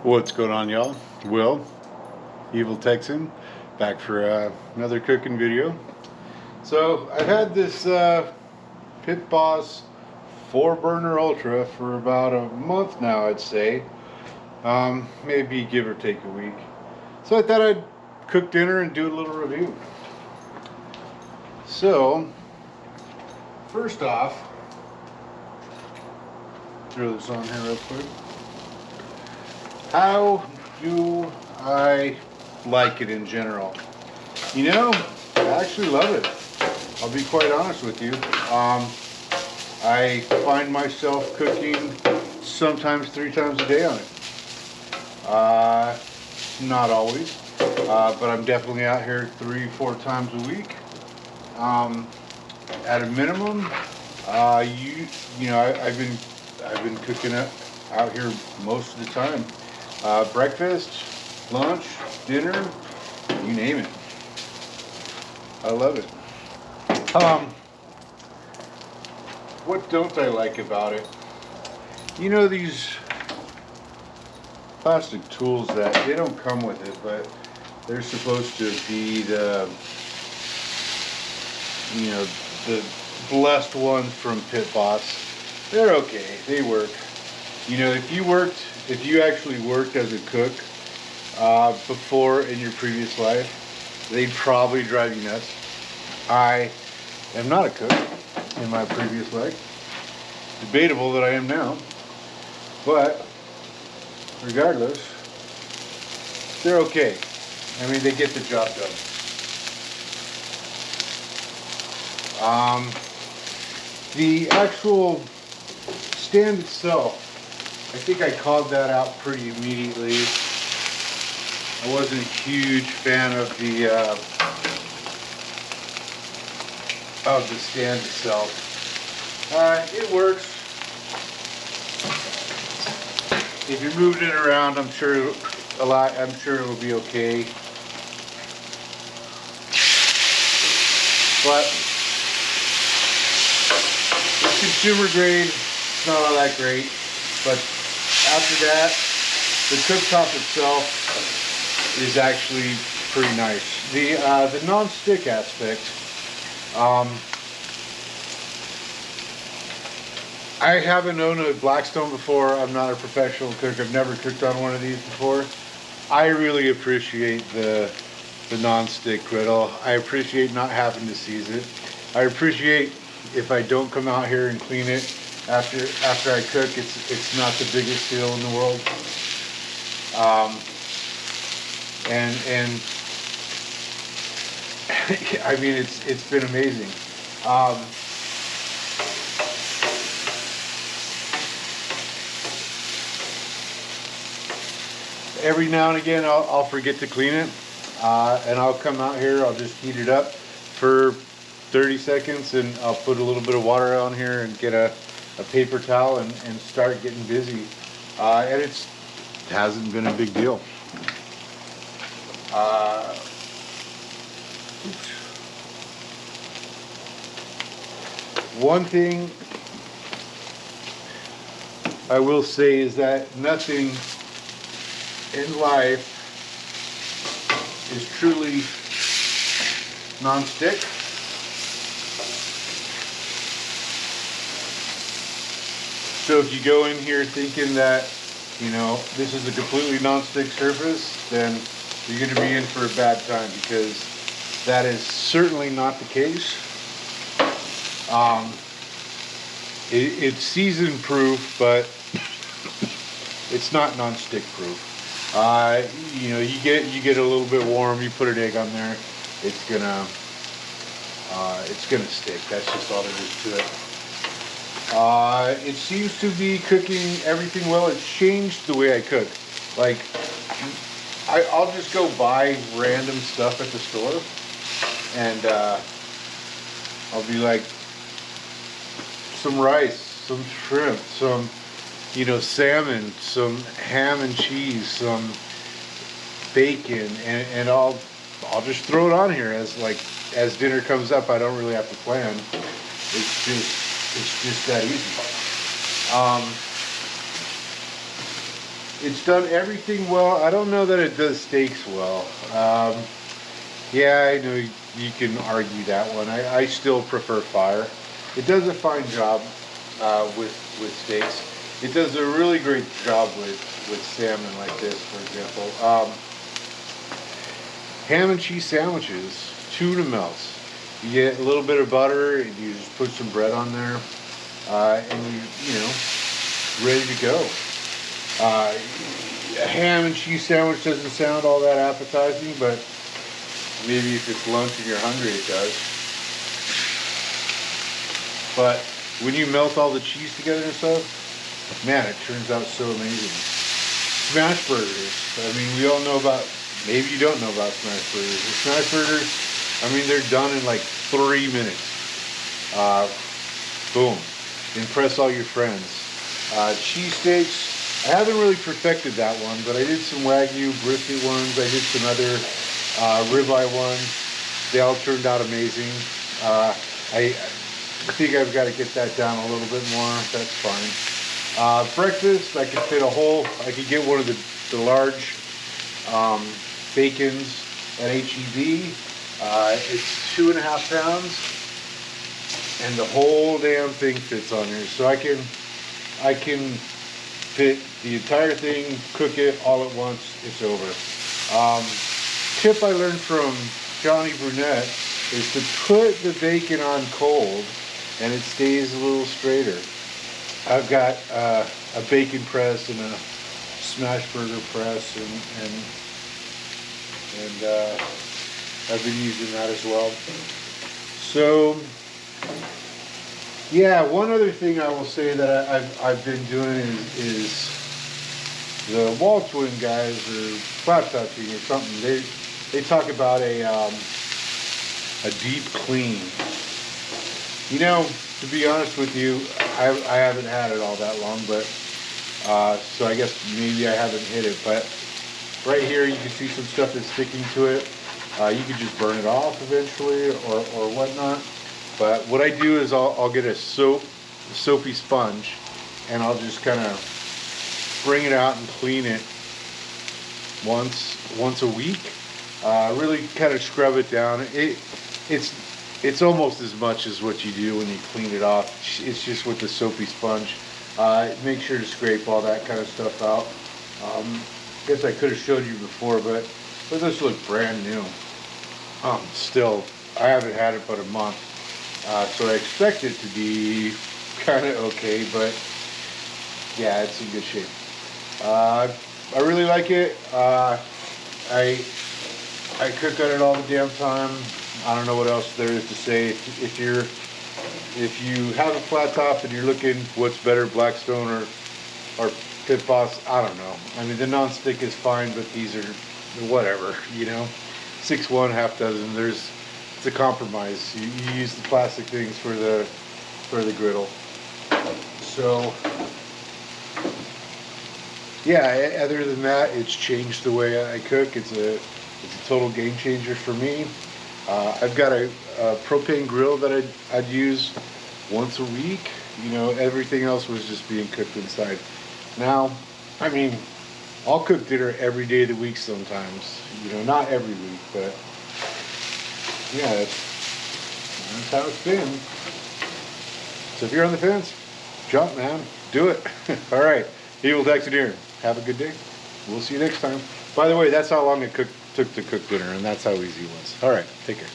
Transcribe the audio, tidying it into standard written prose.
What's going on, y'all? Will, Evil Texan, back for another cooking video. So I've had this Pitboss 4-burner Ultra for about a month now, I'd say. Maybe give or take a week. So I thought I'd cook dinner and do a little review. So first off, throw this on here real quick. How do I like it in general? You know, I actually love it. I'll be quite honest with you. I find myself cooking sometimes 3 times a day on it. Not always, but I'm definitely out here 3-4 times a week. At a minimum, you know, I've been cooking it out here most of the time. Breakfast, lunch, dinner, you name it. I love it. What don't I like about it? You know, these plastic tools that they don't come with it, but they're supposed to be the, you know, the blessed ones from Pitboss. They're okay. They work. You know, if you actually worked as a cook before in your previous life, they'd probably drive you nuts. I am not a cook in my previous life. Debatable that I am now, but regardless, they're okay. I mean, they get the job done. The actual stand itself, I think I called that out pretty immediately. I wasn't a huge fan of the stand itself. It works. If you're moving it around, I'm sure it'll be okay. But it's consumer grade. It's not all that great. But after that, the cooktop itself is actually pretty nice. The non-stick aspect. I haven't owned a Blackstone before. I'm not a professional cook. I've never cooked on one of these before. I really appreciate the non-stick griddle. I appreciate not having to season it. I appreciate if I don't come out here and clean it after I cook. It's not the biggest deal in the world. And I mean, it's been amazing. Every now and again, I'll forget to clean it, and I'll come out here. I'll just heat it up for 30 seconds, and I'll put a little bit of water on here and get a paper towel and start getting busy. And it hasn't been a big deal. One thing I will say is that nothing in life is truly non-stick. So if you go in here thinking that, you know, this is a completely non-stick surface, then you're going to be in for a bad time, because that is certainly not the case. It's season proof, but it's not non-stick proof. You know, you get a little bit warm, you put an egg on there, it's gonna stick. That's just all there is to it. It seems to be cooking everything well. It's changed the way I cook. Like, I'll just go buy random stuff at the store, and I'll be like, some rice, some shrimp, some, you know, salmon, some ham and cheese, some bacon, and I'll just throw it on here as dinner comes up. I don't really have to plan. It's just that easy. It's done everything well. I don't know that it does steaks well. Yeah, I know you can argue that one. I still prefer fire. It does a fine job with steaks. It does a really great job with salmon like this, for example. Ham and cheese sandwiches, tuna melts. You get a little bit of butter and you just put some bread on there, and you know, ready to go. A ham and cheese sandwich doesn't sound all that appetizing, but maybe if it's lunch and you're hungry, it does. But when you melt all the cheese together and stuff, man, it turns out so amazing. Smash burgers. I mean, we all know about, maybe you don't know about smash burgers. The smash burgers, I mean, they're done in like 3 minutes. Boom. Impress all your friends. Cheesesteaks. I haven't really perfected that one, but I did some Wagyu brisket ones. I did some other ribeye ones. They all turned out amazing. I think I've got to get that down a little bit more. That's fine. Breakfast, I could fit I could get one of the large bacons at HEB. It's 2.5 pounds, and the whole damn thing fits on here. So I can fit the entire thing, cook it all at once. It's over. Tip I learned from Johnny Brunette is to put the bacon on cold, and it stays a little straighter. I've got a bacon press and a smash burger press, and I've been using that as well. So yeah, one other thing I will say that I've been doing is the Wall Twin guys or flat touching or something. They talk about a deep clean. You know, to be honest with you, I haven't had it all that long, but so I guess maybe I haven't hit it. But right here, you can see some stuff that's sticking to it. You could just burn it off eventually, or whatnot. But what I do is I'll get a soapy sponge, and I'll just kind of bring it out and clean it once a week. Really kind of scrub it down. It's almost as much as what you do when you clean it off. It's just with the soapy sponge. Make sure to scrape all that kind of stuff out. Guess I could have showed you before, but this looks brand new. Still, I haven't had it but a month. So I expect it to be kind of okay, but yeah, it's in good shape. I really like it. I cook on it all the damn time. I don't know what else there is to say. If you have a flat top and you're looking what's better, Blackstone or Pitboss, I don't know. I mean, the non-stick is fine, but these are whatever, you know. 6-1, half dozen. It's a compromise. You use the plastic things for the griddle. So yeah, other than that, it's changed the way I cook. It's a total game changer for me. I've got a propane grill that I'd use once a week. You know, everything else was just being cooked inside. Now, I mean, I'll cook dinner every day of the week sometimes. You know, not every week, but yeah, that's how it's been. So if you're on the fence, jump, man. Do it. All right. Evil Taxiderm. Have a good day. We'll see you next time. By the way, that's how long it took to cook dinner, and that's how easy it was. All right. Take care.